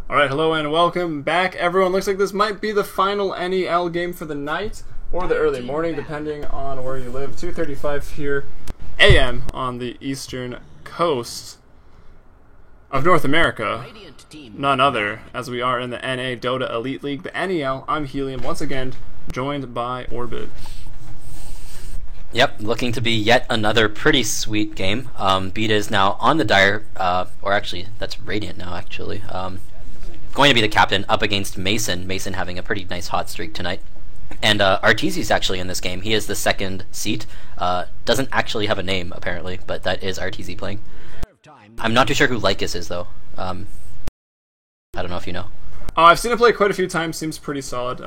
Alright, hello and welcome back, everyone. Looks like this might be the final NEL game for the night, or the early morning, depending on where you live. 2:35 here, AM on the eastern coast of North America. None other, as we are in the NA Dota Elite League, the NEL. I'm Helium, once again, joined by Orbit. Yep, looking to be yet another pretty sweet game. Beat is now on the Dire, or actually, that's Radiant now, actually. Going to be the captain up against Mason. Mason having a pretty nice hot streak tonight. And Arteezy's actually in this game. He is the second seat. Doesn't actually have a name, apparently, but that is Arteezy playing. I'm not too sure who Lycus is, though. I don't know if you know. I've seen him play quite a few times. Seems pretty solid.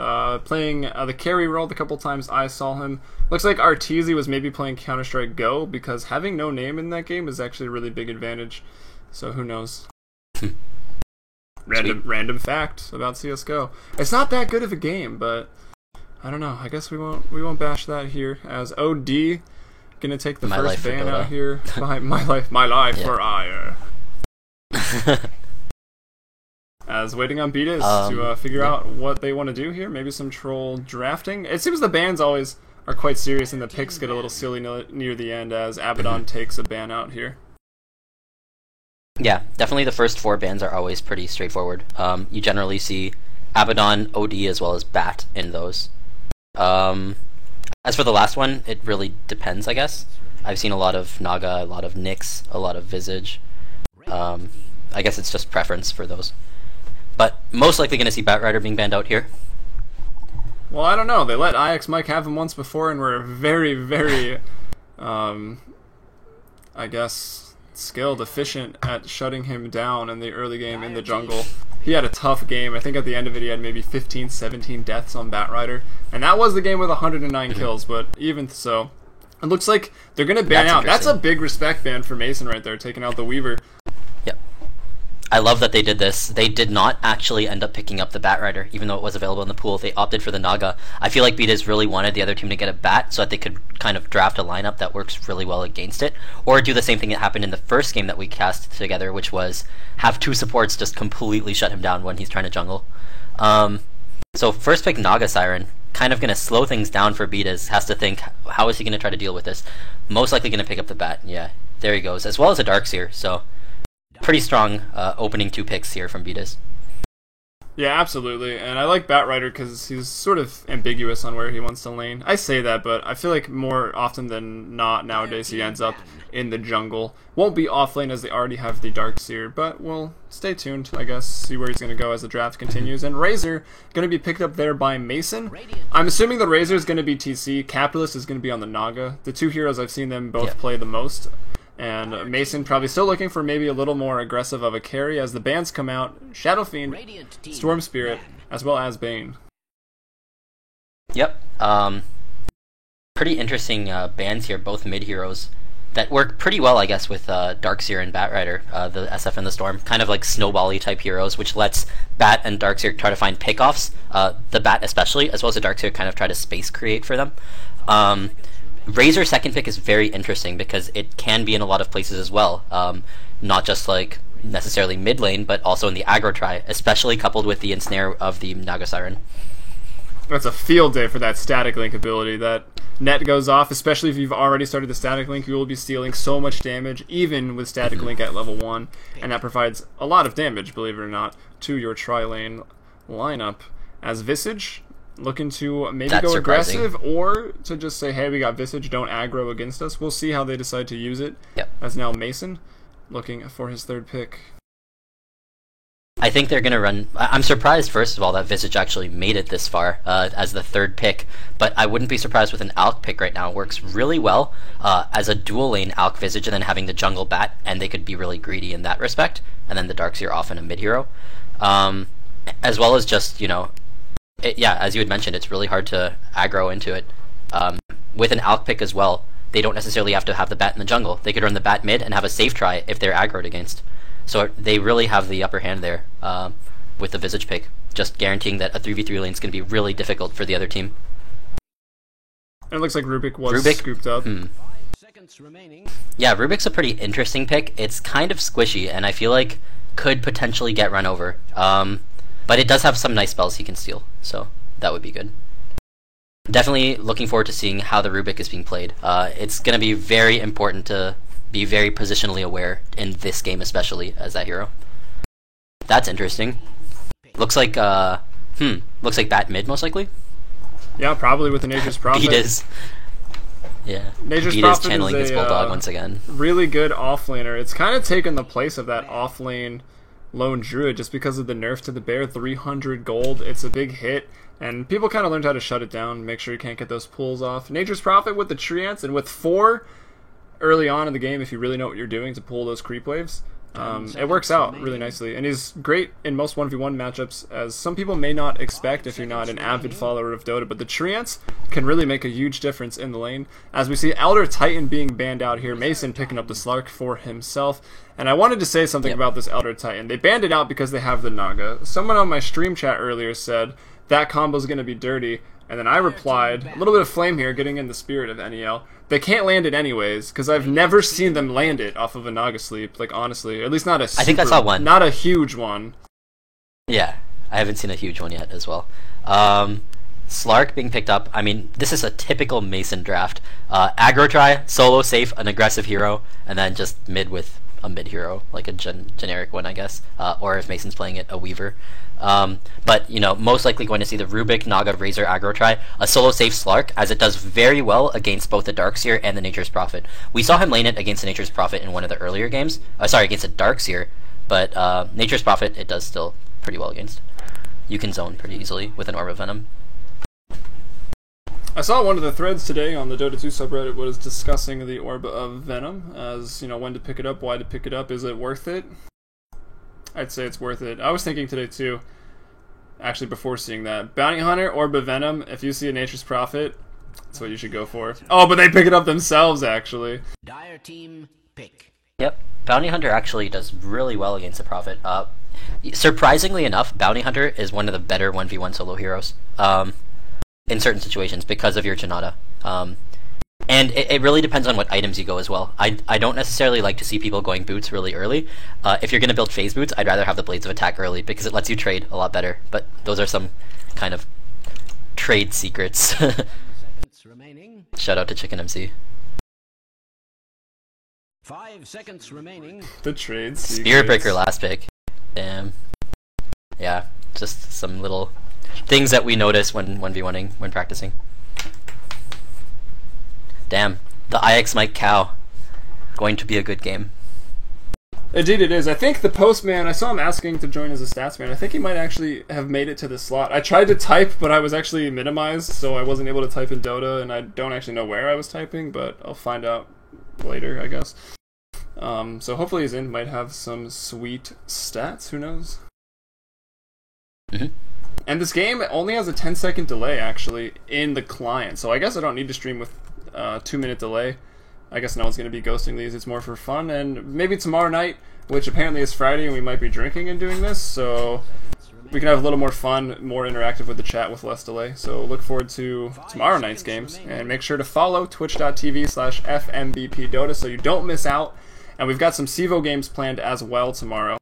Playing the carry role the couple times I saw him. Looks like Arteezy was maybe playing Counter-Strike Go, because having no name in that game is actually a really big advantage. So who knows? Random fact about CS:GO. It's not that good of a game, but I don't know. I guess we won't bash that here. As OD gonna take the first ban out here. my life yeah. for Ire. As waiting on Beatus to figure out what they want to do here. Maybe some troll drafting. It seems the bans always are quite serious, and the picks get a little silly near the end as Abaddon takes a ban out here. Yeah, definitely the first 4 bans are always pretty straightforward. You generally see Abaddon, OD, as well as Bat in those. As for the last one, it really depends, I guess. I've seen a lot of Naga, a lot of Nyx, a lot of Visage. I guess it's just preference for those. But most likely going to see Batrider being banned out here. Well, I don't know. They let IX Mike have him once before and were very, very, I guess, skilled, efficient at shutting him down in the early game in the jungle. He had a tough game. I think at the end of it he had maybe 15, 17 deaths on Batrider. And that was the game with 109 kills, but even so, it looks like they're going to ban out. That's a big respect ban for Mason right there, taking out the Weaver. Yep. I love that they did this. They did not actually end up picking up the Batrider, even though it was available in the pool. They opted for the Naga. I feel like Beataz really wanted the other team to get a Bat so that they could kind of draft a lineup that works really well against it, or do the same thing that happened in the first game that we cast together, which was have 2 supports just completely shut him down when he's trying to jungle. So first pick Naga Siren, kind of going to slow things down for Beataz. Has to think, how is he going to try to deal with this? Most likely going to pick up the Bat. Yeah, there he goes, as well as a Darkseer, so pretty strong opening 2 picks here from Beataz. Yeah, absolutely. And I like Batrider because he's sort of ambiguous on where he wants to lane. I say that, but I feel like more often than not nowadays he ends up in the jungle. Won't be off lane as they already have the Darkseer, but we'll stay tuned, I guess, see where he's going to go as the draft continues. And Razor going to be picked up there by Mason. I'm assuming the Razor is going to be TC. Capitalist is going to be on the Naga. The 2 heroes I've seen them both play the most. And Mason probably still looking for maybe a little more aggressive of a carry as the bans come out. Shadow Fiend, Storm Spirit, as well as Bane. Yep. Pretty interesting bans here, both mid-heroes that work pretty well, I guess, with Darkseer and Batrider, the SF and the Storm. Kind of like snowball-y type heroes, which lets Bat and Darkseer try to find pickoffs. The Bat especially, as well as the Darkseer kind of try to space create for them. Razor's second pick is very interesting because it can be in a lot of places as well. Not just like necessarily mid lane, but also in the aggro try, especially coupled with the ensnare of the Naga Siren. That's a field day for that static link ability. That net goes off, especially if you've already started the static link, you will be stealing so much damage, even with static link at level 1, and that provides a lot of damage, believe it or not, to your tri-lane lineup. As Visage, looking to maybe go aggressive, or to just say, hey, we got Visage, don't aggro against us. We'll see how they decide to use it. Yep. As now Mason looking for his 3rd pick. I think they're going to run... I'm surprised, first of all, that Visage actually made it this far as the 3rd pick, but I wouldn't be surprised with an Alk pick right now. It works really well as a dual lane Alk Visage and then having the jungle Bat, and they could be really greedy in that respect, and then the Darkseer off in a mid-hero. As well as just, you know... yeah, as you had mentioned, it's really hard to aggro into it. With an Alk pick as well, they don't necessarily have to have the Bat in the jungle. They could run the Bat mid and have a safe try if they're aggroed against. So they really have the upper hand there with the Visage pick, just guaranteeing that a 3v3 lane is going to be really difficult for the other team. And it looks like Rubik was scooped up. Yeah, Rubik's a pretty interesting pick. It's kind of squishy, and I feel like could potentially get run over. But it does have some nice spells he can steal, so that would be good. Definitely looking forward to seeing how the Rubik is being played. It's going to be very important to be very positionally aware in this game, especially as that hero. That's interesting. Looks like looks like bat mid most likely. Yeah, probably with the Nature's Prophet. Beat is. Yeah. Nature's Beat Prophet is channeling is his bulldog once again. Really good offlaner. It's kind of taken the place of that offlane lone druid just because of the nerf to the bear. 300 gold. It's a big hit. And people kind of learned how to shut it down, make sure you can't get those pulls off. Nature's Prophet with the Treants, and with 4 early on in the game, if you really know what you're doing to pull those creep waves, it works out really nicely. And he's great in most 1v1 matchups, as some people may not expect if you're not an avid follower of Dota, but the Treants can really make a huge difference in the lane. As we see Elder Titan being banned out here, Mason picking up the Slark for himself. And I wanted to say something about this Elder Titan. They banned it out because they have the Naga. Someone on my stream chat earlier said that combo's going to be dirty, and then I replied, a little bit of flame here, getting in the spirit of NEL, they can't land it anyways, because I've never seen them land it off of a Naga sleep, like honestly, at least not a super, I think I saw one. Not a huge one. Yeah, I haven't seen a huge one yet as well. Slark being picked up, I mean, this is a typical Mason draft. Aggro try, solo safe, an aggressive hero, and then just mid with a mid hero, like a generic one, I guess. Or if Mason's playing it, a Weaver. But, you know, most likely going to see the Rubik, Naga, Razor, aggro try, a solo safe Slark, as it does very well against both the Darkseer and the Nature's Prophet. We saw him lane it against the Nature's Prophet in one of the earlier games. Sorry, against the Darkseer, but Nature's Prophet it does still pretty well against. You can zone pretty easily with an Orb of Venom. I saw one of the threads today on the Dota 2 subreddit was discussing the Orb of Venom, as, you know, when to pick it up, why to pick it up, is it worth it? I'd say it's worth it. I was thinking today too, actually before seeing that. Bounty Hunter, Orb of Venom, if you see a Nature's Prophet, that's what you should go for. Oh, but they pick it up themselves, actually. Dire team pick. Yep, Bounty Hunter actually does really well against the Prophet. Surprisingly enough, Bounty Hunter is one of the better 1v1 solo heroes in certain situations because of your Janata. And it really depends on what items you go as well. I don't necessarily like to see people going boots really early. If you're going to build phase boots, I'd rather have the Blades of Attack early because it lets you trade a lot better. But those are some kind of trade secrets. Seconds remaining. Shout out to Chicken MC. 5 seconds remaining. The trades. Spirit Breaker last pick. Damn. Yeah, just some little things that we notice when 1v1ing, when practicing. Damn, the IX Mike Cow. Going to be a good game. Indeed it is. I think the postman, I saw him asking to join as a statsman. I think he might actually have made it to the slot. I tried to type, but I was actually minimized, so I wasn't able to type in Dota, and I don't actually know where I was typing, but I'll find out later, I guess. So hopefully he's in. Might have some sweet stats, who knows? Mm-hmm. And this game only has a 10-second delay, actually, in the client, so I guess I don't need to stream with 2-minute delay. I guess no one's going to be ghosting these. It's more for fun, and maybe tomorrow night, which apparently is Friday, and we might be drinking and doing this, so we can have a little more fun, more interactive with the chat with less delay. So look forward to tomorrow night's games, and make sure to follow twitch.tv/FMBPDota so you don't miss out. And we've got some CEVO games planned as well tomorrow.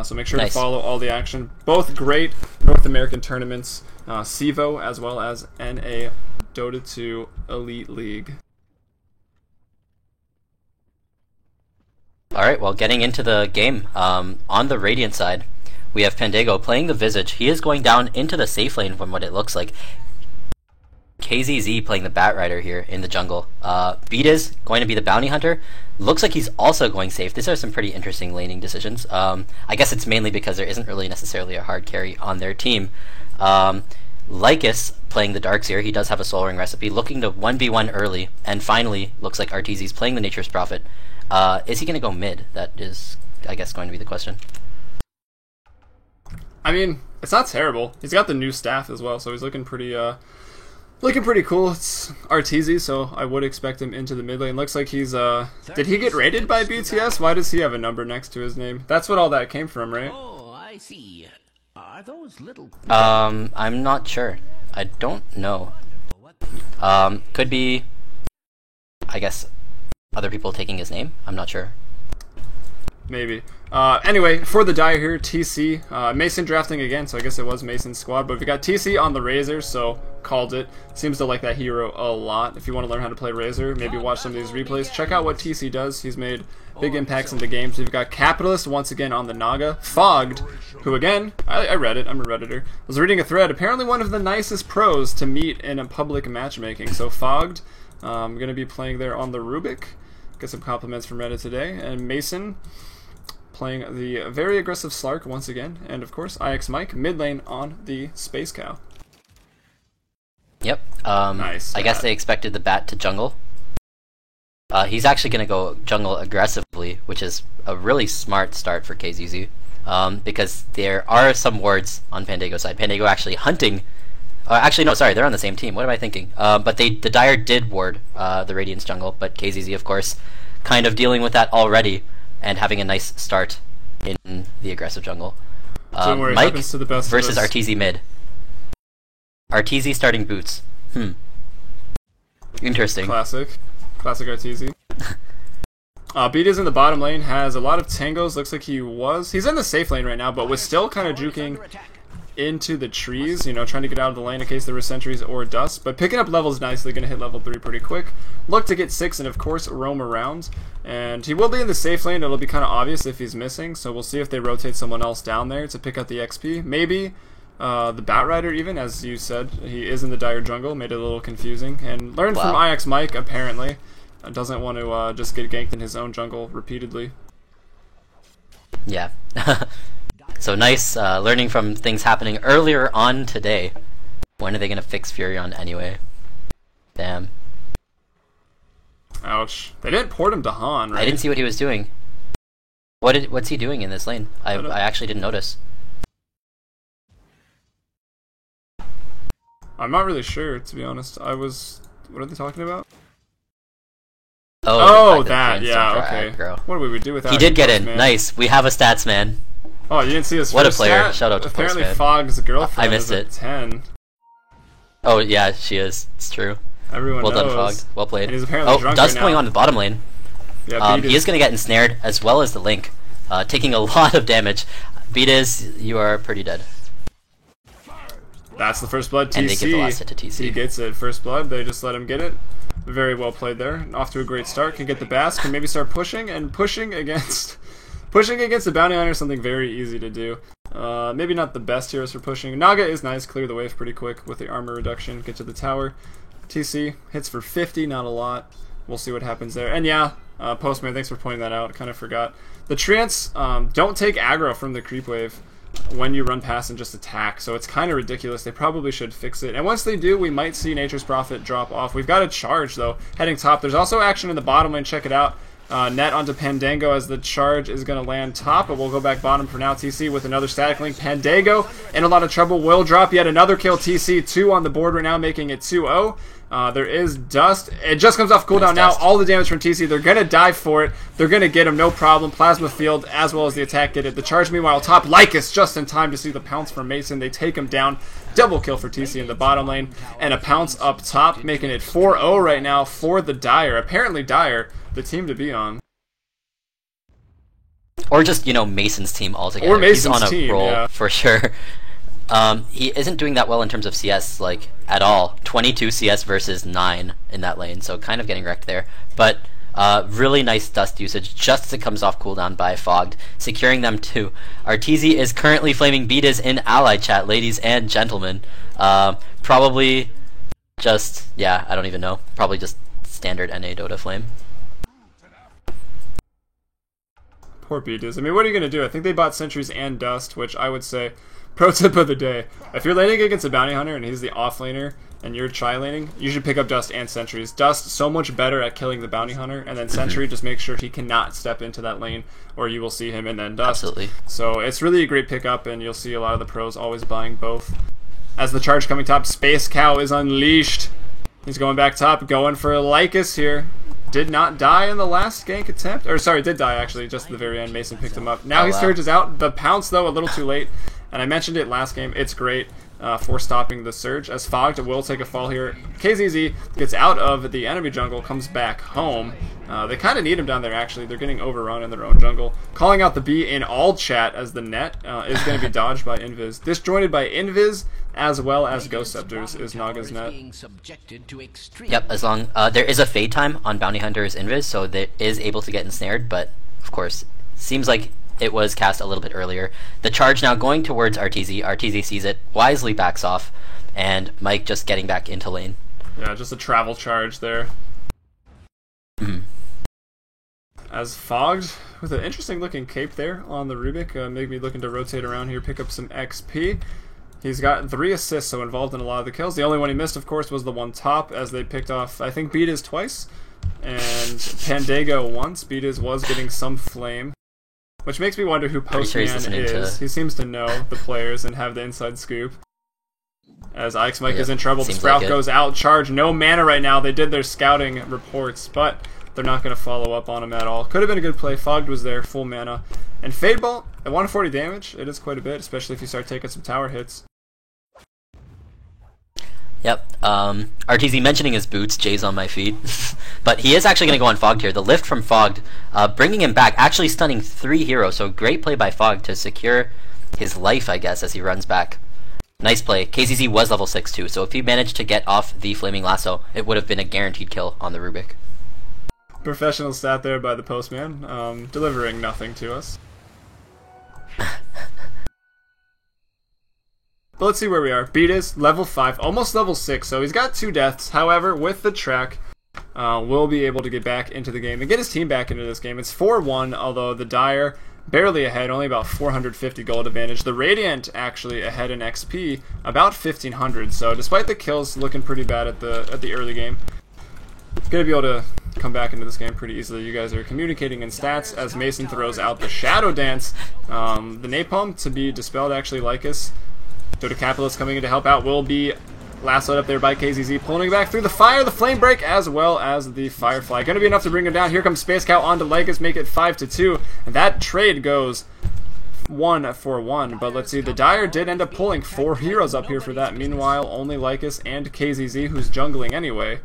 So make sure to follow all the action. Both great North American tournaments, CEVO as well as NA Dota 2 Elite League. Alright, well, getting into the game, on the Radiant side, we have Pandago playing the Visage. He is going down into the safe lane from what it looks like. KZZ playing the Batrider here in the jungle. Beat is going to be the Bounty Hunter. Looks like he's also going safe. These are some pretty interesting laning decisions. I guess it's mainly because there isn't really necessarily a hard carry on their team. Lycus playing the Darkseer. He does have a Soul Ring recipe, looking to 1v1 early. And finally, looks like Arteezy's playing the Nature's Prophet. Is he going to go mid? That is, I guess, going to be the question. I mean, it's not terrible. He's got the new staff as well, so he's looking pretty cool. It's Arteezy, so I would expect him into the mid lane. Looks like he's, did he get raided by BTS? Why does he have a number next to his name? That's what all that came from, right? Oh, I see. Are those little... I'm not sure. I don't know. Could be, I guess, other people taking his name? I'm not sure. Maybe. Anyway, for the Dire here, TC. Mason drafting again, so I guess it was Mason's squad. But we got TC on the Razor, so called it. Seems to like that hero a lot. If you want to learn how to play Razor, maybe watch some of these replays. Check out what TC does. He's made big impacts in the game. So we've got Capitalist once again on the Naga. Fogged, who again, I read it, I'm a Redditor, was reading a thread. Apparently one of the nicest pros to meet in a public matchmaking. So Fogged, I'm going to be playing there on the Rubik. Get some compliments from Reddit today. And Mason playing the very aggressive Slark once again. And of course, IX Mike, mid lane on the Space Cow. Yep. Nice. I guess they expected the bat to jungle. He's actually going to go jungle aggressively, which is a really smart start for KZZ. Because there are some wards on Pandago's side. Pandago actually hunting. Actually, no, sorry, they're on the same team. What am I thinking? But the Dire did ward the Radiance jungle, but KZZ, of course, kind of dealing with that already and having a nice start in the aggressive jungle. Don't worry, Mike happens to the best versus of us. Arteezy mid. Arteezy starting boots. Interesting. Classic Arteezy. Beat in the bottom lane, has a lot of tangos. Looks like he's in the safe lane right now, but was still kind of juking into the trees, you know, trying to get out of the lane in case there were sentries or dust. But picking up levels nicely, going to hit level 3 pretty quick. Look to get 6 and of course roam around. And he will be in the safe lane. It'll be kind of obvious if he's missing, so we'll see if they rotate someone else down there to pick up the XP. Maybe the Batrider even, as you said, he is in the Dire jungle, made it a little confusing. And learned from IX Mike, apparently. Doesn't want to just get ganked in his own jungle repeatedly. Yeah. So nice learning from things happening earlier on today. When are they going to fix Furion anyway? Damn. Ouch. They didn't port him to Han, right? I didn't see what he was doing. What's he doing in this lane? I actually didn't notice. I'm not really sure, to be honest. What are they talking about? Oh, that, yeah, okay. Aggro. What would we do without He did get in. man? Nice. We have a stats man. Oh, you didn't see his What a first player. stat? Shout out to Apparently Postman. Fogg's girlfriend I missed is a it. 10. Oh yeah, she is. It's true. Everyone Well done, knows. Fogged. Well played. And he's apparently drunk Dust right going now. on the bottom lane. Yeah, He is going to get ensnared as well as the Link, taking a lot of damage. Beatis, you are pretty dead. That's the first blood. TC. And they give the last hit to TC. He gets it. First blood. They just let him get it. Very well played there. Off to a great start. Can get the Bass. Can maybe start pushing against the Bounty Hunter is something very easy to do. Maybe not the best heroes for pushing. Naga is nice. Clear the wave pretty quick with the armor reduction. Get to the tower. TC hits for 50. Not a lot. We'll see what happens there. And yeah, Postman, thanks for pointing that out. Kind of forgot. The Treants don't take aggro from the creep wave when you run past and just attack, so it's kind of ridiculous. They probably should fix it. And once they do, we might see Nature's Prophet drop off. We've got a charge, though, heading top. There's also action in the bottom lane. Check it out. Net onto Pandango as the charge is going to land top, but we'll go back bottom for now. TC with another static link. Pandango in a lot of trouble. Will drop yet another kill. TC 2 on the board right now, making it 2-0. There is Dust. It just comes off cooldown now. All the damage from TC. They're going to die for it. They're going to get him, no problem. Plasma Field as well as the attack get it. The charge, meanwhile, top. Lycus just in time to see the pounce from Mason. They take him down. Double kill for TC in the bottom lane. And a pounce up top, making it 4-0 right now for the Dire. Apparently Dire, the team to be on. Or just, Mason's team altogether. Or Mason's He's on a team, roll, yeah. for sure. He isn't doing that well in terms of CS, at all. 22 CS versus 9 in that lane, so kind of getting wrecked there. But really nice Dust usage just as it comes off cooldown by Fogged, securing them too. Arteezy is currently flaming Beatas in ally chat, ladies and gentlemen. Probably just, I don't even know. Probably just standard NA Dota flame. Poor Beatas. I mean, what are you going to do? I think they bought Sentries and Dust, which I would say, pro tip of the day, if you're laning against a Bounty Hunter and he's the off laner and you're tri-laning, you should pick up Dust and Sentries. Dust, so much better at killing the Bounty Hunter, and then Sentry, just make sure he cannot step into that lane or you will see him and then Dust. Absolutely. So it's really a great pickup, and you'll see a lot of the pros always buying both. As the charge coming top, Space Cow is unleashed. He's going back top, going for Lycus here. Did not die in the last gank attempt. Or sorry, did die actually, just at the very end. Mason picked him up. Now he surges out. The pounce, though, a little too late. And I mentioned it last game. It's great. for stopping the surge, as Fogged will take a fall here. KZZ gets out of the enemy jungle, comes back home. They kind of need him down there, actually. They're getting overrun in their own jungle. Calling out the B in all chat, as the net is going to be dodged by Invis. Disjointed by Invis, as well as Ghost Scepters, is Naga's net. Yep, as long there is a fade time on Bounty Hunter's Invis, so that is able to get ensnared, but of course, seems like it was cast a little bit earlier. The charge now going towards RTZ. RTZ sees it, wisely backs off, and Mike just getting back into lane. Yeah, just a travel charge there. As Fogged, with an interesting looking cape there on the Rubik, maybe looking to rotate around here, pick up some XP. He's got 3 assists, so involved in a lot of the kills. The only one he missed, of course, was the one top, as they picked off, I think, Beatiz twice, and Pandago once. Beatiz was getting some flame. Which makes me wonder who Postman is. He seems to know the players and have the inside scoop. As Ike's Mike is in trouble, the Sprout goes out, charge, no mana right now. They did their scouting reports, but they're not going to follow up on him at all. Could have been a good play. Fogged was there, full mana. And Fade Bolt, at 140 damage, it is quite a bit, especially if you start taking some tower hits. Yep, RTZ mentioning his boots, Jay's on my feet. But he is actually going to go on Fogged here. The lift from Fogged, bringing him back, actually stunning 3 heroes, so great play by Fogged to secure his life, I guess, as he runs back. Nice play. KZZ was level 6 too, so if he managed to get off the Flaming Lasso, it would have been a guaranteed kill on the Rubik. Professional stat there by the Postman, delivering nothing to us. But let's see where we are. Beatiz, level 5, almost level 6, so he's got 2 deaths. However, with the track, will be able to get back into the game and get his team back into this game. It's 4-1, although the Dire barely ahead, only about 450 gold advantage. The Radiant actually ahead in XP, about 1500. So despite the kills looking pretty bad at the early game, gonna be able to come back into this game pretty easily. You guys are communicating in stats as Mason throws out the Shadow Dance. The Napalm to be dispelled, actually. Lycus, Dota Capitalist coming in to help out, will be lassoed up there by KZZ, pulling back through the fire, the Flame Break, as well as the Firefly. Going to be enough to bring him down. Here comes Space Cow onto Lycus, make it 5-2, and that trade goes 1-for-1. But let's see, the Dire did end up pulling 4 heroes up here for that. Meanwhile, only Lycus and KZZ, who's jungling anyway,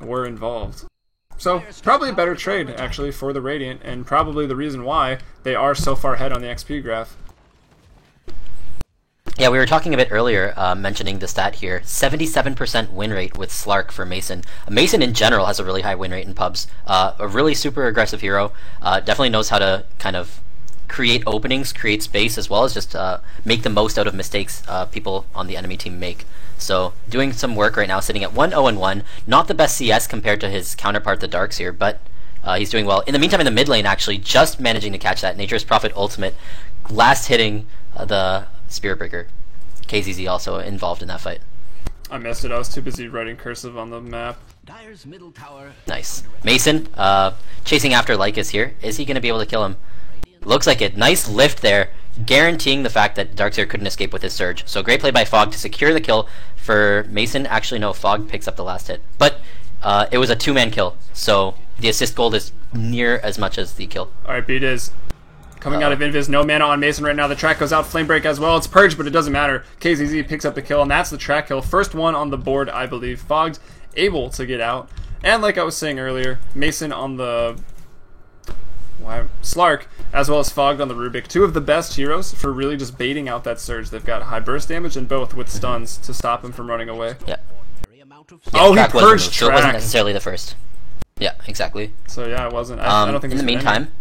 were involved. So, probably a better trade, actually, for the Radiant, and probably the reason why they are so far ahead on the XP graph. Yeah, we were talking a bit earlier, mentioning the stat here. 77% win rate with Slark for Mason. Mason in general has a really high win rate in pubs. A really super aggressive hero. Definitely knows how to kind of create openings, create space, as well as just make the most out of mistakes people on the enemy team make. So, doing some work right now, sitting at 1-0-1. Not the best CS compared to his counterpart, the Darkseer, but he's doing well. In the meantime, in the mid lane, actually, just managing to catch that Nature's Prophet ultimate. Last hitting the Spirit Breaker. KZZ also involved in that fight. I missed it. I was too busy writing cursive on the map. Dire's middle tower. Nice. Mason, chasing after Lycus here. Is he going to be able to kill him? Looks like it. Nice lift there, guaranteeing the fact that Darkseer couldn't escape with his surge. So great play by Fog to secure the kill for Mason. Actually, no, Fog picks up the last hit. But it was a 2-man kill, so the assist gold is near as much as the kill. Alright, Beatiz. Coming out of Invis, no mana on Mason right now. The track goes out, Flame Break as well. It's Purge, but it doesn't matter. KZZ picks up the kill, and that's the track kill. First one on the board, I believe. Fogged able to get out. And like I was saying earlier, Mason on the Slark, as well as Fogged on the Rubik. 2 of the best heroes for really just baiting out that surge. They've got high burst damage and both with stuns to stop him from running away. Yeah. Oh, he purged so it wasn't necessarily the first. Yeah, exactly. So yeah, it wasn't. I don't think in the meantime,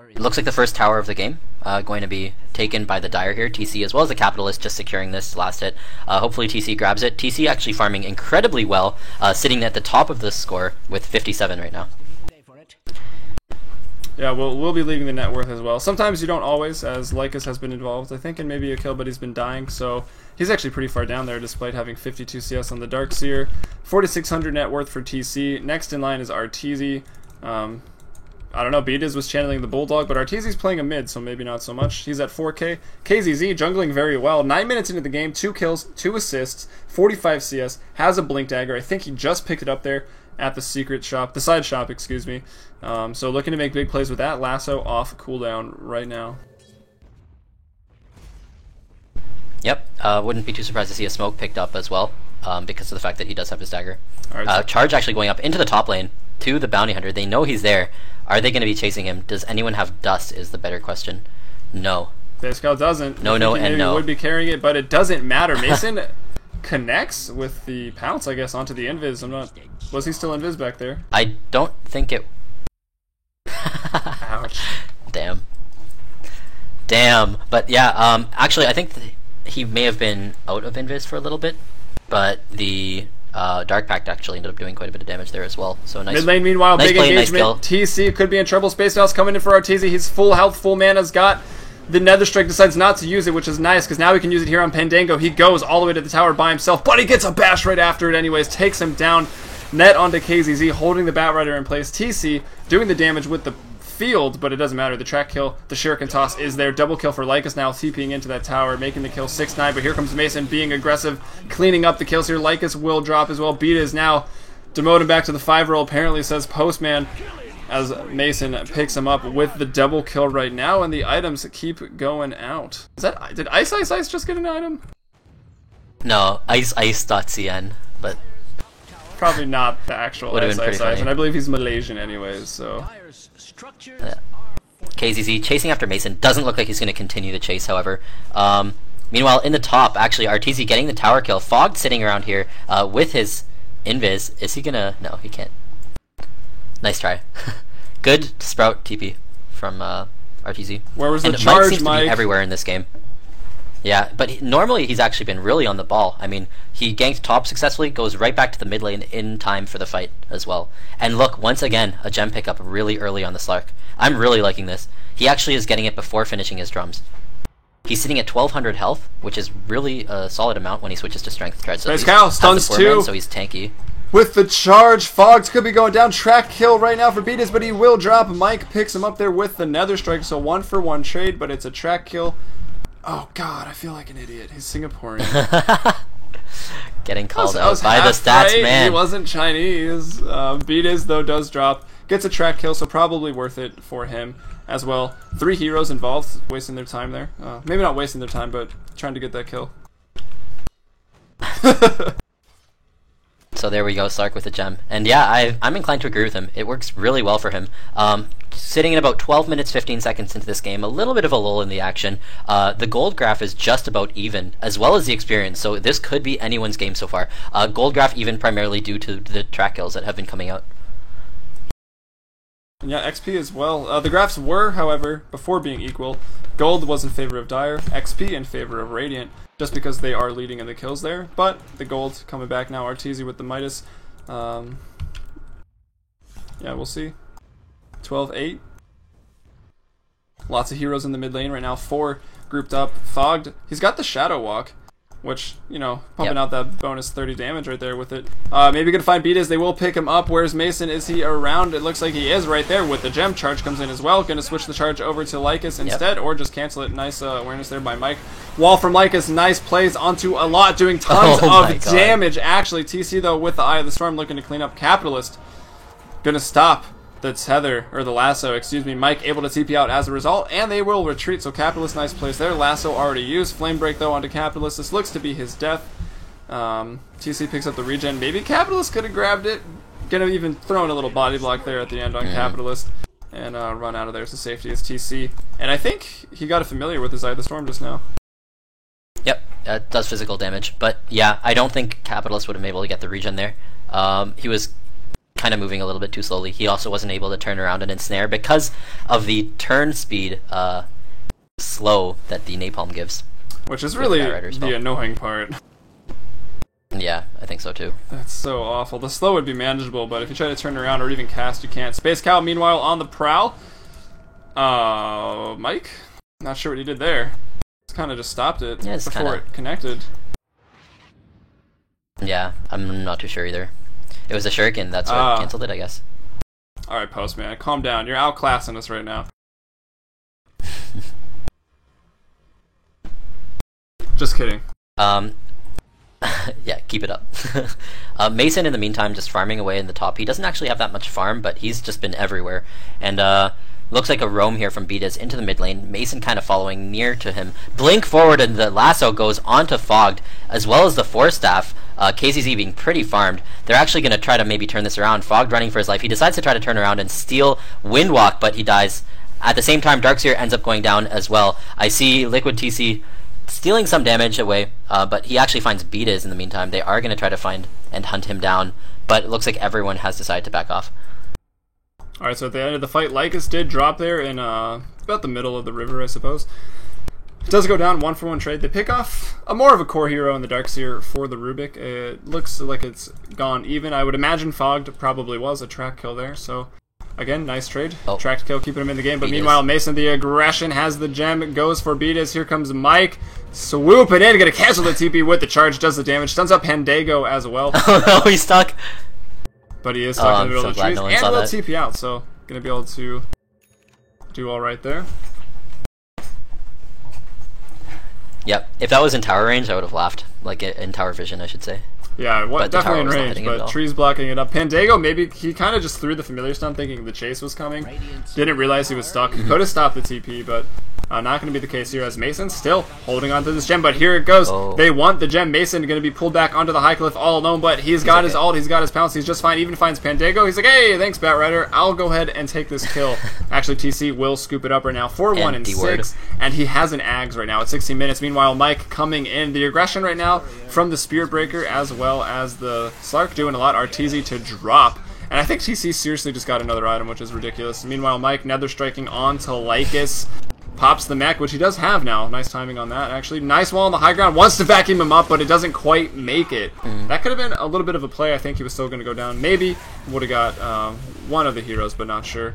it looks like the first tower of the game going to be taken by the Dire here. TC as well as the Capitalist just securing this last hit. Hopefully TC grabs it. TC actually farming incredibly well, sitting at the top of the score with 57 right now. Yeah, we'll be leading the net worth as well. Sometimes you don't always, as Lycus has been involved, I think, in maybe a kill, but he's been dying, so he's actually pretty far down there despite having 52 CS on the Darkseer. 4,600 net worth for TC. Next in line is RTZ. I don't know, Beatiz was channeling the Bulldog, but Arteezy's playing a mid, so maybe not so much. He's at 4k. KZZ jungling very well. 9 minutes into the game, 2 kills, 2 assists, 45 CS, has a Blink Dagger. I think he just picked it up there at the secret shop, the side shop, excuse me. So looking to make big plays with that. Lasso off cooldown right now. Yep, wouldn't be too surprised to see a smoke picked up as well, because of the fact that he does have his dagger. Alright, Charge actually going up into the top lane to the bounty hunter. They know he's there. Are they going to be chasing him? Does anyone have dust is the better question. No. Pascal doesn't. No, no, and no. He would be carrying it, but it doesn't matter. Mason connects with the pounce, I guess, onto the invis. Was he still invis back there? I don't think it... Ouch. Damn. But yeah, actually, I think he may have been out of invis for a little bit, but the Dark Pact actually ended up doing quite a bit of damage there as well. So nice. Mid lane, meanwhile, nice big play, engagement. nice TC could be in trouble. Space House coming in for Arteezy. He's full health, full mana's got the Nether Strike, decides not to use it, which is nice, because now he can use it here on Pandango. He goes all the way to the tower by himself, but he gets a bash right after it anyways, takes him down. Net onto KZZ, holding the Batrider in place. TC doing the damage with the field, but it doesn't matter. The track kill, the Shuriken toss is there. Double kill for Lycus now, TPing into that tower, making the kill 6-9, but here comes Mason being aggressive, cleaning up the kills here. Lycus will drop as well. Beta is now demoted back to the 5-roll, apparently, says Postman, as Mason picks him up with the double kill right now, and the items keep going out. Did Ice just get an item? No, ice.cn, but probably not the actual Ice, funny. and I believe he's Malaysian anyways, so. KZZ chasing after Mason. Doesn't look like he's going to continue the chase, however. Meanwhile, in the top, actually, Arteezy getting the tower kill. Fogged sitting around here with his invis. Is he going to... No, he can't. Nice try. Good Sprout TP from Arteezy. Where was the and charge, Mike? Seems Mike? To be everywhere in this game. Yeah, but normally he's actually been really on the ball. I mean, he ganked top successfully, goes right back to the mid lane in time for the fight as well. And look, once again, a gem pickup really early on the Slark. I'm really liking this. He actually is getting it before finishing his drums. He's sitting at 1200 health, which is really a solid amount when he switches to Strength Treads. Nice cow, stuns 2. So he's tanky. With the charge, Fogs could be going down. Track kill right now for Beatus, but he will drop. Mike picks him up there with the Nether Strike, so 1-for-1 trade, but it's a track kill. Oh god, I feel like an idiot. He's Singaporean. Getting called out by the stats right. man. He wasn't Chinese. Beatus, though, does drop. Gets a track kill, so probably worth it for him as well. 3 heroes involved, wasting their time there. Maybe not wasting their time, but trying to get that kill. So there we go, Slark with a gem. And yeah, I'm inclined to agree with him. It works really well for him. Sitting in about 12 minutes, 15 seconds into this game, a little bit of a lull in the action. The gold graph is just about even, as well as the experience, so this could be anyone's game so far. Gold graph even primarily due to the track kills that have been coming out. Yeah, XP as well. The graphs were, however, before being equal, gold was in favor of Dire, XP in favor of Radiant, just because they are leading in the kills there. But the gold coming back now, Arteezy with the Midas. Yeah, we'll see. 12-8. Lots of heroes in the mid lane right now. 4 grouped up. Fogged. He's got the Shadow Walk, which, you know, pumping out that bonus 30 damage right there with it. Maybe gonna find Beatus. They will pick him up. Where's Mason? Is he around? It looks like he is right there with the gem. Charge comes in as well. Gonna switch the charge over to Lycus instead, or just cancel it. Nice awareness there by Mike. Wall from Lycus. Nice plays onto a lot, doing tons of damage. Actually, TC, though, with the Eye of the Storm, looking to clean up. Capitalist gonna stop the tether, or the lasso, excuse me. Mike able to TP out as a result, and they will retreat. So Capitalist, nice place there. Lasso already used. Flame Break, though, onto Capitalist. This looks to be his death. TC picks up the regen. Maybe Capitalist could have grabbed it. Gonna even throw in a little body block there at the end on Capitalist, and run out of there. So safety is TC. And I think he got a familiar with his Eye of the Storm just now. Yep, it does physical damage. But yeah, I don't think Capitalist would have been able to get the regen there. He was kind of moving a little bit too slowly. He also wasn't able to turn around and ensnare because of the turn speed slow that the napalm gives. Which is really the annoying part. Yeah, I think so too. That's so awful. The slow would be manageable, but if you try to turn around or even cast, you can't. Space Cow, meanwhile, on the prowl. Mike? Not sure what he did there. It's kind of just stopped it before it connected. Yeah, I'm not too sure either. It was a Shuriken, that's what canceled it, I guess. Alright, Postman, calm down. You're outclassing us right now. Just kidding. Yeah, keep it up. Mason, in the meantime, just farming away in the top. He doesn't actually have that much farm, but he's just been everywhere. And Looks like a roam here from Betas into the mid lane. Mason kind of following near to him. Blink forward and the lasso goes onto Fogged, as well as the Force Staff. KZZ being pretty farmed. They're actually going to try to maybe turn this around. Fogged running for his life. He decides to try to turn around and steal Windwalk, but he dies. At the same time, Darkseer ends up going down as well. I see Liquid TC stealing some damage away, but he actually finds Betas in the meantime. They are going to try to find and hunt him down, but it looks like everyone has decided to back off. Alright, so at the end of the fight, Lycus did drop there in about the middle of the river, I suppose. It does go down 1-for-1 trade. They pick off more of a core hero in the Darkseer for the Rubik. It looks like it's gone even. I would imagine Fogged probably was a track kill there, so again, nice trade. Tracked kill, keeping him in the game. But meanwhile, Mason, the aggression, has the gem, goes for Betas. Here comes Mike, swooping in, gonna cancel the TP with the charge, does the damage, stuns up Pandago as well. Oh no, he's stuck. But he is stuck in the middle of the trees, no and will TP out, so gonna be able to do all right there. Yep, if that was in tower range, I would have laughed. Like, in tower vision, I should say. Yeah, definitely in range, but trees blocking it up. Pandago, maybe he kind of just threw the familiar stun thinking the chase was coming. Didn't realize he was stuck. Could have stopped the TP, but not going to be the case here as Mason still holding on to this gem. But here it goes. They want the gem. Mason going to be pulled back onto the high cliff all alone, but he's got his ult, he's got his pounce, he's just fine. Even finds Pandago. He's like, hey, thanks, Batrider. I'll go ahead and take this kill. Actually, TC will scoop it up right now. 4-1 and 6, and he has an Ags right now at 16 minutes. Meanwhile, Mike coming in. The aggression right now from the Spirit Breaker as well as the Slark doing a lot. Arteezy to drop. And I think TC seriously just got another item, which is ridiculous. Meanwhile, Mike nether striking onto Lycus. Pops the mech, which he does have now. Nice timing on that, actually. Nice wall on the high ground. Wants to vacuum him up, but it doesn't quite make it. That could have been a little bit of a play. I think he was still going to go down. Maybe would have got one of the heroes, but not sure.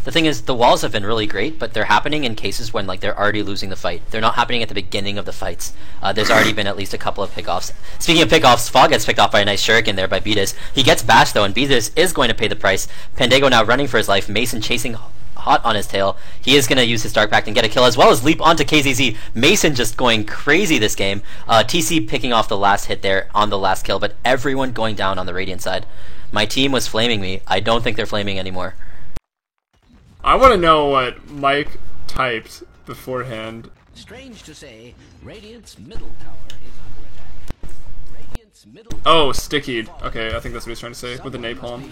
The thing is, the walls have been really great, but they're happening in cases when like they're already losing the fight. They're not happening at the beginning of the fights. There's already been at least a couple of pickoffs. Speaking of pickoffs, Fog gets picked off by a nice shuriken there by Betas. He gets bashed though, and Betas is going to pay the price. Pandago now running for his life. Mason chasing hot on his tail. He is going to use his Dark Pact and get a kill, as well as leap onto KZZ. Mason just going crazy this game. TC picking off the last hit there on the last kill, but everyone going down on the Radiant side. My team was flaming me. I don't think they're flaming anymore. I want to know what Mike typed beforehand. Strange to say, Radiant's middle tower is under attack. Radiant's middle Oh, stickied. Okay, I think that's what he's trying to say with the napalm.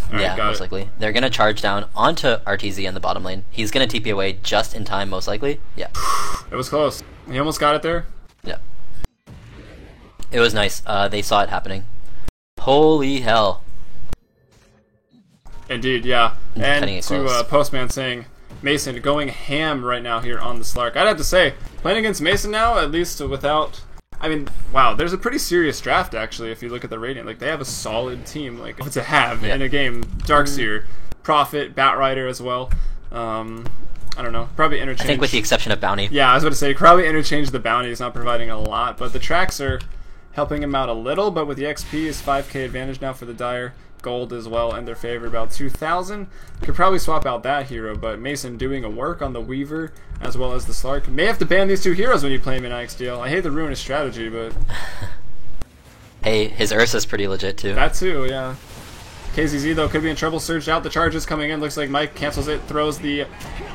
Right, yeah, most likely. They're going to charge down onto Arteezy in the bottom lane. He's going to TP away just in time, most likely. Yeah. It was close. He almost got it there. Yeah. It was nice. They saw it happening. Holy hell. Indeed, yeah. And to Postman saying, Mason going ham right now here on the Slark. I'd have to say, playing against Mason now, at least without... I mean, wow, there's a pretty serious draft, actually, if you look at the Radiant. Like, they have a solid team, like, to have in a game. Darkseer, Prophet, Batrider as well. I don't know, probably interchange. I think with the exception of Bounty. Yeah, I was about to say, probably interchange the Bounty. He's not providing a lot, but the tracks are helping him out a little, but with the XP, is 5k advantage now for the Dire. Gold as well in their favor, about 2,000. Could probably swap out that hero, but Mason doing a work on the Weaver as well as the Slark. May have to ban these two heroes when you play him in IXDL. I hate the ruinous strategy, but... Hey, his Ursa's pretty legit too. That too, yeah. KZZ though could be in trouble, surged out, the charges coming in, looks like Mike cancels it, throws the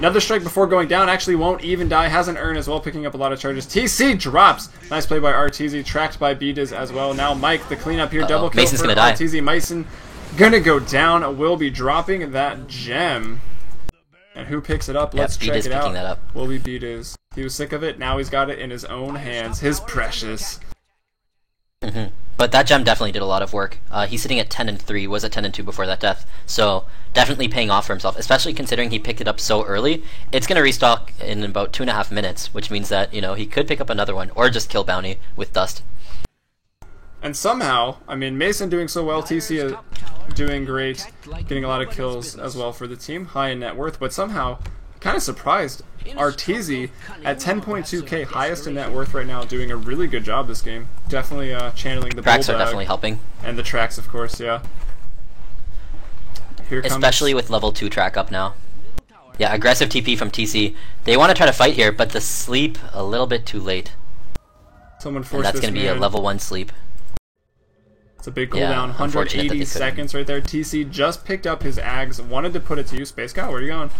Nether Strike before going down, actually won't even die, has an Urn as well, picking up a lot of charges. TC drops! Nice play by Arteezy, tracked by Betas as well. Now Mike, the cleanup here, double kill Mason's for gonna Arteezy. Mason gonna go down, will be dropping that gem. And who picks it up? Let's check it out. That up. Will be Betas. He was sick of it, now he's got it in his own hands. His precious. But that gem definitely did a lot of work. He's sitting at 10-3, was at 10-2 before that death. So definitely paying off for himself, especially considering he picked it up so early. It's going to restock in about 2.5 minutes, which means that, you know, he could pick up another one or just kill Bounty with Dust. And somehow, I mean, Mason doing so well, TC doing great, getting a lot of kills as well for the team, high in net worth, but somehow, kind of surprised, Arteezy at 10.2k, highest in net worth right now, doing a really good job this game. Definitely channeling the tracks are definitely helping. And the tracks, of course, yeah. Here especially with level 2 track up now. Yeah, aggressive TP from TC. They want to try to fight here, but the sleep a little bit too late. Someone forced and that's going to be a level 1 sleep. It's a big Yeah, cooldown, unfortunate that 180 they couldn't. seconds right there. TC just picked up his Ags, wanted to put it to you. Space Cow, where are you going?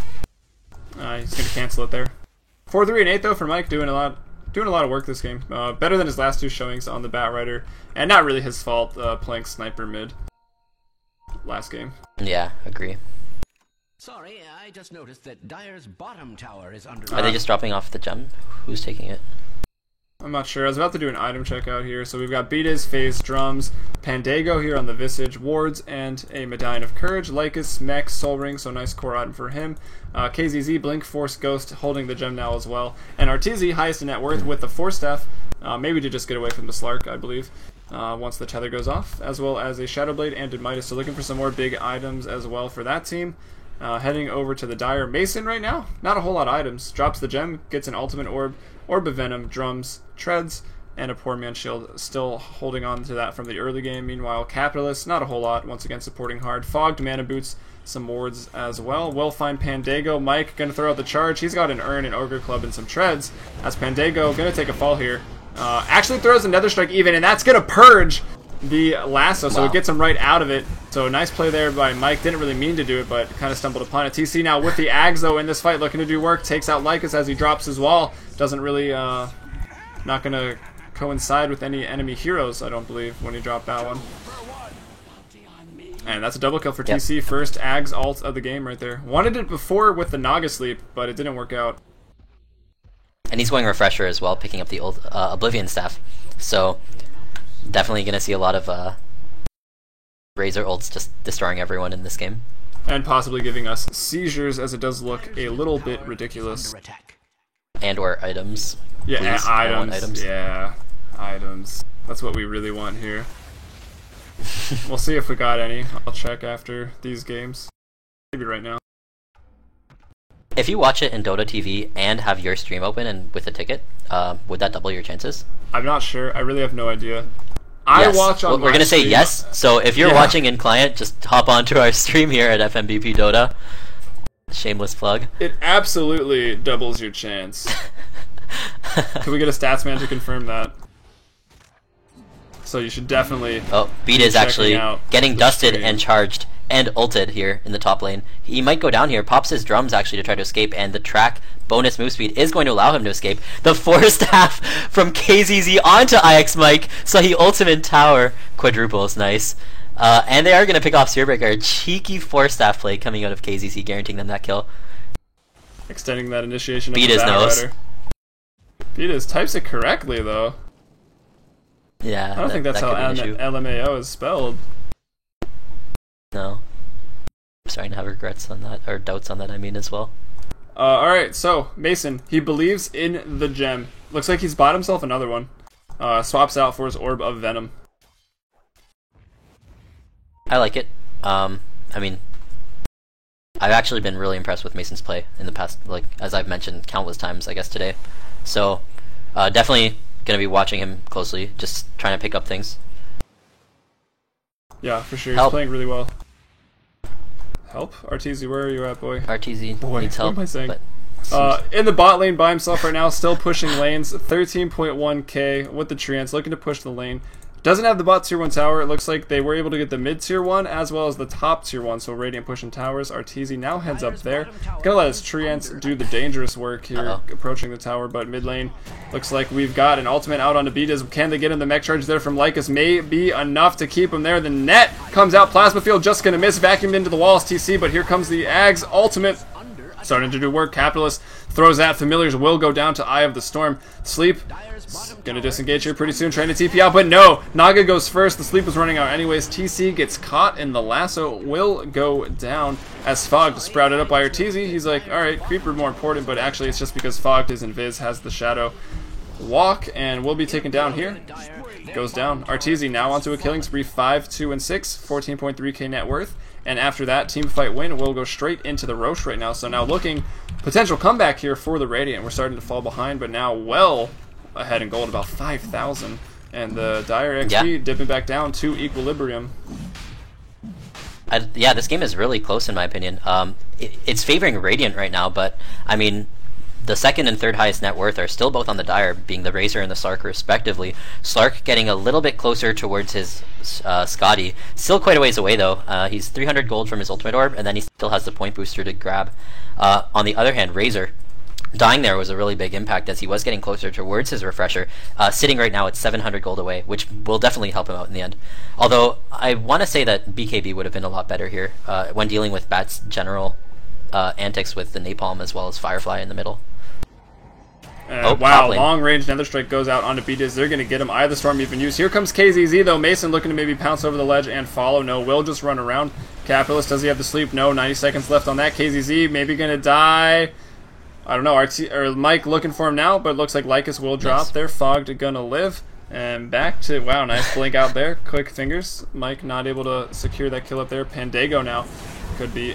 He's going to cancel it there. 4-3 and 8 though for Mike, doing a lot of work this game. Better than his last two showings on the Batrider, and not really his fault playing sniper mid last game. Yeah, agree. Sorry, I just noticed that Dyer's bottom tower is under. Are they just dropping off the gem? Who's taking it? I'm not sure. I was about to do an item check out here. So we've got Beatas, Phase, Drums, Pandago here on the Visage, Wards, and a Medallion of Courage, Lycus, Mech, Soul Ring, so nice core item for him. KZZ, Blink, Force, Ghost, holding the gem now as well. And Arteezy, highest in net worth with the Force Staff, maybe to just get away from the Slark, I believe, once the tether goes off, as well as a Shadow Blade and Midas. So looking for some more big items as well for that team. Heading over to the Dire. Mason right now, not a whole lot of items. Drops the gem, gets an ultimate orb, Orb of Venom, Drums, Treads, and a Poor Man's Shield. Still holding on to that from the early game. Meanwhile, Capitalist, not a whole lot. Once again, supporting hard. Fogged, Mana Boots, some wards as well. Will find Pandago. Mike going to throw out the charge. He's got an Urn, an Ogre Club, and some Treads. As Pandago going to take a fall here. Actually throws a Nether Strike even, and that's going to purge the lasso, so it gets him right out of it. So nice play there by Mike. Didn't really mean to do it, but kind of stumbled upon it. TC now with the Ags, though, in this fight, looking to do work. Takes out Lycus as he drops his wall. Doesn't really, not going to coincide with any enemy heroes, I don't believe, when he dropped that one. And that's a double kill for TC. First Ags ult of the game right there. Wanted it before with the Naga Sleep, but it didn't work out. And he's going Refresher as well, picking up the old Oblivion Staff. So definitely going to see a lot of Razor ults just destroying everyone in this game. And possibly giving us seizures, as it does look a little bit ridiculous. And or items. Yeah, Please, I want items. Yeah, items. That's what we really want here. We'll see if we got any. I'll check after these games. Maybe right now. If you watch it in Dota TV and have your stream open and with a ticket, would that double your chances? I'm not sure. I really have no idea. Yes. I watch on We're going to say stream. yes. So if you're watching in client, just hop onto our stream here at FMBP Dota. Shameless plug. It absolutely doubles your chance. Can we get a stats man to confirm that? So you should definitely. Oh, Beat is actually out getting the dusted stream. and charged and ulted here in the top lane. He might go down here, pops his drums actually to try to escape, and the track bonus move speed is going to allow him to escape. The Force Staff from KZZ onto IX Mike, so he ultimate tower quadruples, nice. And they are going to pick off Spearbreaker. A cheeky Force Staff play coming out of KZZ, guaranteeing them that kill. Extending that initiation of Beat the his nose. Batrider. Beat types it correctly though. Yeah, I don't think that's how could be an issue. LMAO is spelled. No. I'm starting to have regrets on that, or doubts on that, I mean, as well. Alright, so, Mason, he believes in the gem. Looks like he's bought himself another one. Swaps out for his Orb of Venom. I like it. I mean, I've actually been really impressed with Mason's play in the past, like, as I've mentioned countless times, I guess, today. So, definitely going to be watching him closely, just trying to pick up things. Yeah, for sure. He's Help. playing really well. Help? Arteezy, where are you at, boy? RTZ Boy, needs help. what am I saying? But In the bot lane by himself right now, still pushing lanes. 13.1k with the Treants, looking to push the lane. Doesn't have the bot tier 1 tower. It looks like they were able to get the mid tier 1 as well as the top tier 1. So Radiant pushing towers. Arteezy now heads up there. Gonna let his Treants do the dangerous work here, approaching the tower. But mid lane looks like we've got an ultimate out on the Beatas. Can they get in the mech charge there from Lycus? May be enough to keep him there. The net comes out. Plasma Field just gonna miss. Vacuumed into the walls, TC. But here comes the Ags ultimate. Starting to do work. Capitalist throws that. Familiars will go down to Eye of the Storm. Sleep gonna disengage here pretty soon, trying to TP out, but no! Naga goes first. The Sleep was running out anyways. TC gets caught, and the lasso will go down as Fogged sprouted up by Arteezy. He's like, alright, Creeper more important, but actually it's just because Fogged is invis, has the Shadow Walk, and will be taken down here. Goes down. Arteezy now onto a killing spree, 5, 2, and 6, 14.3k net worth. And after that, team fight win will go straight into the Roche right now. So now looking, potential comeback here for the Radiant. We're starting to fall behind, but now well ahead in gold, about 5,000. And the Dire XP dipping back down to equilibrium. Yeah, this game is really close in my opinion. It's favoring Radiant right now, but I mean, The second and third highest net worth are still both on the Dire, being the Razor and the Slark respectively. Slark getting a little bit closer towards his Scotty. Still quite a ways away though. He's 300 gold from his ultimate orb, and then he still has the point booster to grab. On the other hand, Razor dying there was a really big impact as he was getting closer towards his refresher, sitting right now at 700 gold away, which will definitely help him out in the end. Although I want to say that BKB would have been a lot better here when dealing with Bat's general antics with the Napalm as well as Firefly in the middle. Wow, long-range Nether Strike goes out onto B-Diz. They're going to get him. Eye of the Storm even used. Here comes KZZ, though. Mason looking to maybe pounce over the ledge and follow. No, will just run around. Capitalist, does he have to sleep? No, 90 seconds left on that. KZZ maybe going to die. I don't know. Mike looking for him now, but it looks like Lycus will drop Nice. there. Fogged gonna live. And back to, wow, nice blink out there. Quick fingers. Mike not able to secure that kill up there. Pandago now could be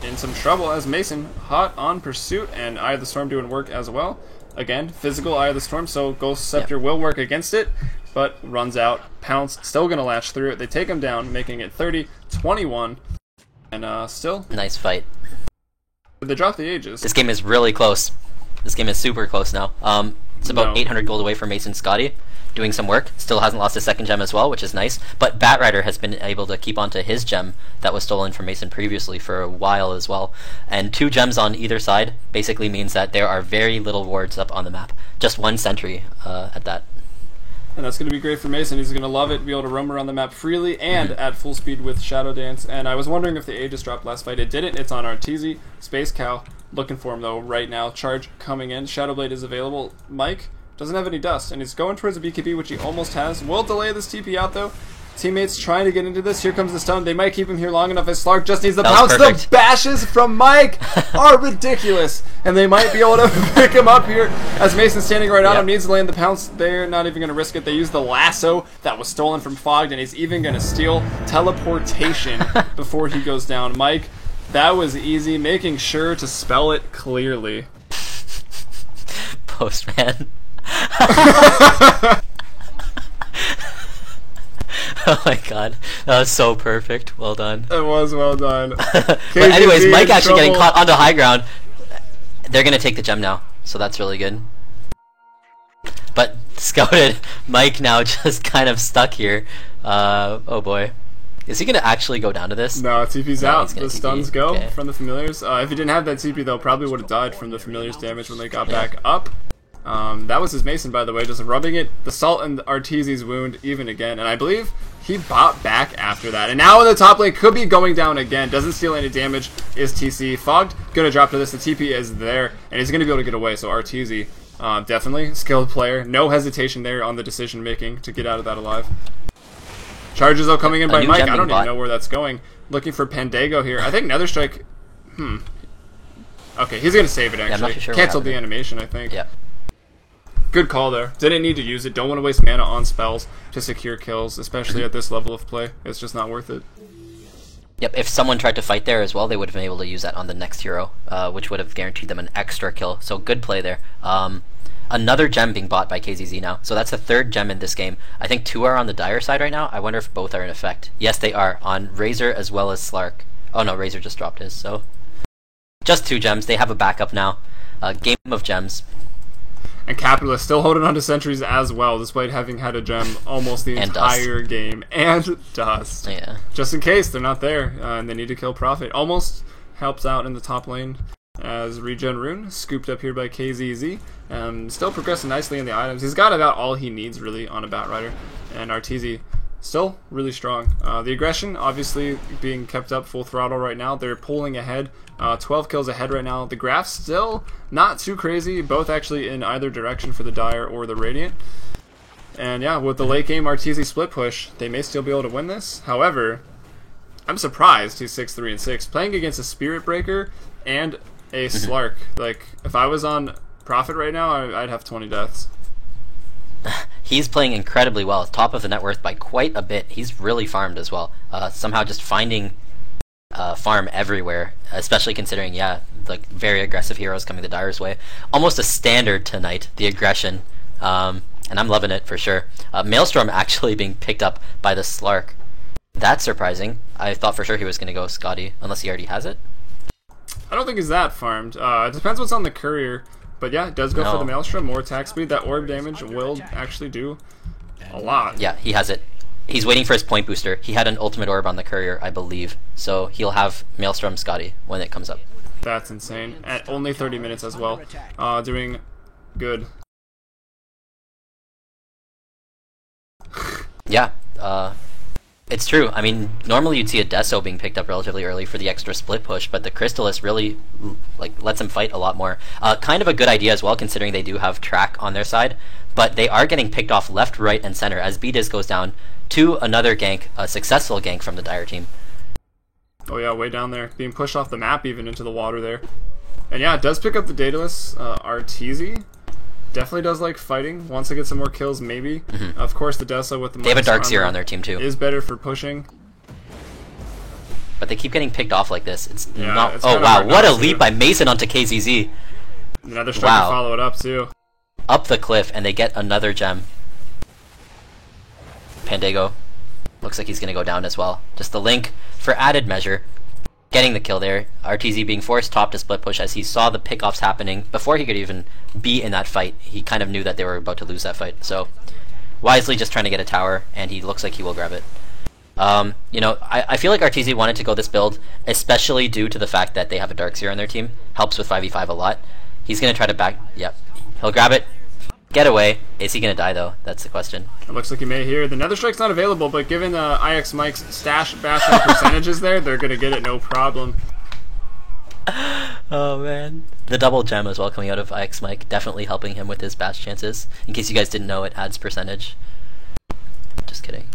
in some trouble as Mason hot on pursuit, and Eye of the Storm doing work as well. Again, physical Eye of the Storm, so Ghost Scepter will work against it, but runs out. Pounce still going to latch through it. They take him down, making it 30-21, and still, Nice fight. they drop the Aegis. This game is really close. This game is super close now. It's about No. 800 gold away from Mason Scotty, doing some work. Still hasn't lost his second gem as well, which is nice. But Batrider has been able to keep onto his gem that was stolen from Mason previously for a while as well. And 2 gems on either side basically means that there are very little wards up on the map. Just 1 sentry at that. And that's going to be great for Mason. He's going to love it, be able to roam around the map freely and at full speed with Shadow Dance. And I was wondering if the Aegis dropped last fight. It didn't. It's on Arteezy. Space Cow looking for him, though, right now. Charge coming in. Shadow Blade is available. Mike doesn't have any dust, and he's going towards the BKB, which he almost has. Will delay this TP out, though. Teammates trying to get into this. Here comes the stun. They might keep him here long enough as Slark just needs the That was pounce. The perfect. bashes from Mike are ridiculous, and they might be able to pick him up here as Mason's standing right on Yep. him. Needs to land the pounce. They're not even going to risk it. They use the lasso that was stolen from Fogged, and he's even going to steal teleportation before he goes down. Mike, that was easy, making sure to spell it clearly. Postman. Oh my god. That was so perfect. Well done. It was well done. But anyways, KZZ Mike in actually getting trouble. caught onto high ground. They're going to take the gem now, so that's really good. But scouted Mike now just kind of stuck here. Oh boy. Is he going to actually go down to this? No, TP's No, out. he's gonna The TP. stuns go Okay. from the familiars. If he didn't have that TP, though, probably would have died from the familiars damage when they got back up. That was his Mason, by the way, just rubbing it, the salt and Arteezy's wound even again. And I believe he bought back after that. And now in the top lane, could be going down again. Doesn't steal any damage, is TC. Fogged, gonna drop to this. The TP is there, and he's gonna be able to get away. So Arteezy, definitely skilled player. No hesitation there on the decision making to get out of that alive. Charges though coming in A by new Mike. gem I don't being even bought. know where that's going. Looking for Pandago here. I think Nether Strike. Okay, he's gonna save it I'm actually. not too sure what Canceled the happened. animation, I think. Yep. Good call there. Didn't need to use it. Don't want to waste mana on spells to secure kills, especially at this level of play. It's just not worth it. Yep, if someone tried to fight there as well, they would have been able to use that on the next hero, which would have guaranteed them an extra kill. So good play there. Another gem being bought by KZZ now. So that's the 3rd gem in this game. I think 2 are on the Dire side right now. I wonder if both are in effect. Yes, they are, on Razor as well as Slark. Oh no, Razor just dropped his, so... Just 2 gems. They have a backup now. Game of gems. And Capitalist still holding on to sentries as well, despite having had a gem almost the And dust. entire game. And dust. Yeah. Just in case they're not there, and they need to kill Prophet. Almost helps out in the top lane as Regen Rune, scooped up here by KZZ. Still progressing nicely in the items. He's got about all he needs, really, on a Batrider. And Arteezy, still really strong. The aggression, obviously, being kept up full throttle right now. They're pulling ahead. 12 kills ahead right now. The graph's still not too crazy, both actually in either direction for the Dire or the Radiant. And yeah, with the late game Arteezy split push, they may still be able to win this. However, I'm surprised he's 6-3-6. Playing against a Spirit Breaker and a Slark. Like, if I was on Prophet right now, I'd have 20 deaths. He's playing incredibly well. Top of the net worth by quite a bit. He's really farmed as well. Somehow just finding farm everywhere, especially considering, yeah, like very aggressive heroes coming the Dire's way. Almost a standard tonight, the aggression. And I'm loving it for sure. Maelstrom actually being picked up by the Slark. That's surprising. I thought for sure he was going to go Scotty, unless he already has it. I don't think he's that farmed. It depends what's on the courier, But yeah, it does go for No. the Maelstrom, more attack speed. That orb damage will actually do a lot. Yeah, he has it. He's waiting for his point booster. He had an ultimate orb on the courier, I believe. So he'll have Maelstrom Scotty when it comes up. That's insane. At only 30 minutes as well. Doing good. Yeah, it's true. I mean, normally you'd see a Deso being picked up relatively early for the extra split push, but the Crystallis really lets him fight a lot more. Kind of a good idea as well, considering they do have track on their side, but they are getting picked off left, right, and center as BDiz goes down to another gank, a successful gank from the Dire team. Oh yeah, way down there. Being pushed off the map even into the water there. And yeah, it does pick up the Daedalus. Arteezy definitely does like fighting. Wants to get some more kills, maybe. Of course, the Deso with the They have a minus Darkseer armor on their team too, is better for pushing. but they keep getting picked off like this. It's Yeah, not. it's Oh kinda wow, hard what not a to. leap by Mason onto KZZ. Another strike Wow. to follow it up too. Up the cliff, and they get another gem. Pandago looks like he's going to go down as well. Just the link for added measure. Getting the kill there. RTZ being forced top to split push as he saw the pickoffs happening before he could even be in that fight. He kind of knew that they were about to lose that fight. So wisely just trying to get a tower, and he looks like he will grab it. I feel like RTZ wanted to go this build, especially due to the fact that they have a Darkseer on their team. Helps with 5v5 a lot. He's going to try to back... Yep. He'll grab it. Get away. Is he going to die, though? That's the question. It looks like he may here. The Nether Strike's not available, but given IX Mike's stash bashing percentages there, they're going to get it no problem. Oh, man. The double gem as well coming out of IX Mike, definitely helping him with his bash chances. In case you guys didn't know, it adds percentage. Just kidding.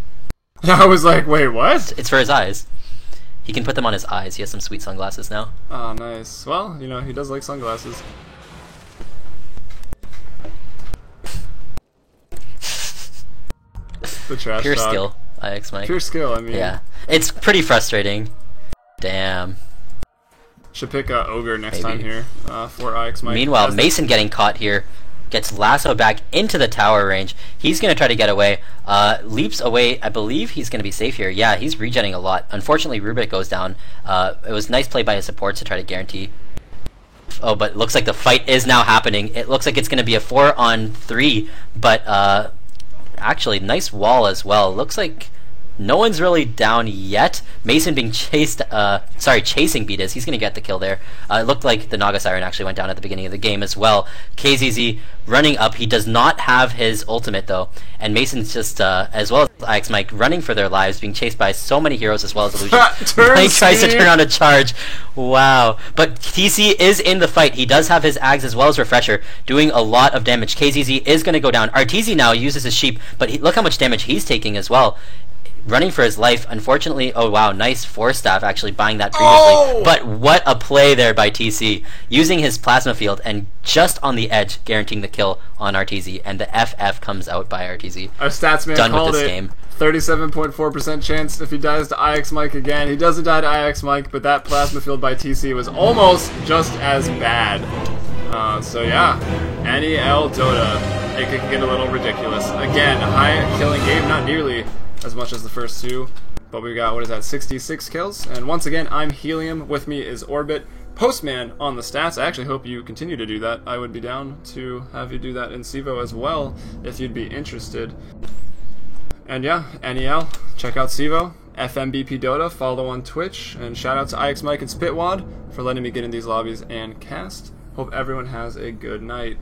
I was like, wait, what? It's for his eyes. He can put them on his eyes. He has some sweet sunglasses now. Oh, nice. Well, he does like sunglasses. The trash Pure talk. skill, IX Mike. Pure skill, I mean. Yeah. It's pretty frustrating. Damn. Should pick Ogre next Maybe. time here for IX Mike. Meanwhile, As the- Mason getting caught here. Gets lassoed back into the tower range. He's going to try to get away. Leaps away. I believe he's going to be safe here. Yeah, he's regenning a lot. Unfortunately, Rubik goes down. It was nice play by his supports to try to guarantee. Oh, but it looks like the fight is now happening. It looks like it's going to be a 4-on-3, but actually, nice wall as well. Looks like no one's really down yet. Mason being chasing BDiz. He's going to get the kill there. It looked like the Naga Siren actually went down at the beginning of the game as well. KZZ running up. He does not have his ultimate, though. And Mason's just, as well as IX Mike, running for their lives, being chased by so many heroes as well as Illusion. Mike tries to turn on a charge. Wow. But TC is in the fight. He does have his Ags as well as Refresher, doing a lot of damage. KZZ is going to go down. RTZ now uses his Sheep, but look how much damage he's taking as well. Running for his life. Unfortunately, oh wow, nice Force Staff actually buying that previously. Oh! But what a play there by TC. Using his Plasma Field and just on the edge guaranteeing the kill on RTZ. And the FF comes out by RTZ. Our stats man Done with called this it. game. 37.4% chance if he dies to IX Mike again. He doesn't die to IX Mike, but that Plasma Field by TC was almost just as bad. So yeah, NEL Dota. It could get a little ridiculous. Again, a high killing game, not nearly as much as the first two, but we got, what is that, 66 kills? And once again, I'm Helium, with me is Orbit, Postman on the stats. I actually hope you continue to do that. I would be down to have you do that in Sivo as well, if you'd be interested. And yeah, NEL, check out Sivo, FMBP Dota, follow on Twitch, and shout out to IX Mike and Spitwad for letting me get in these lobbies and cast. Hope everyone has a good night.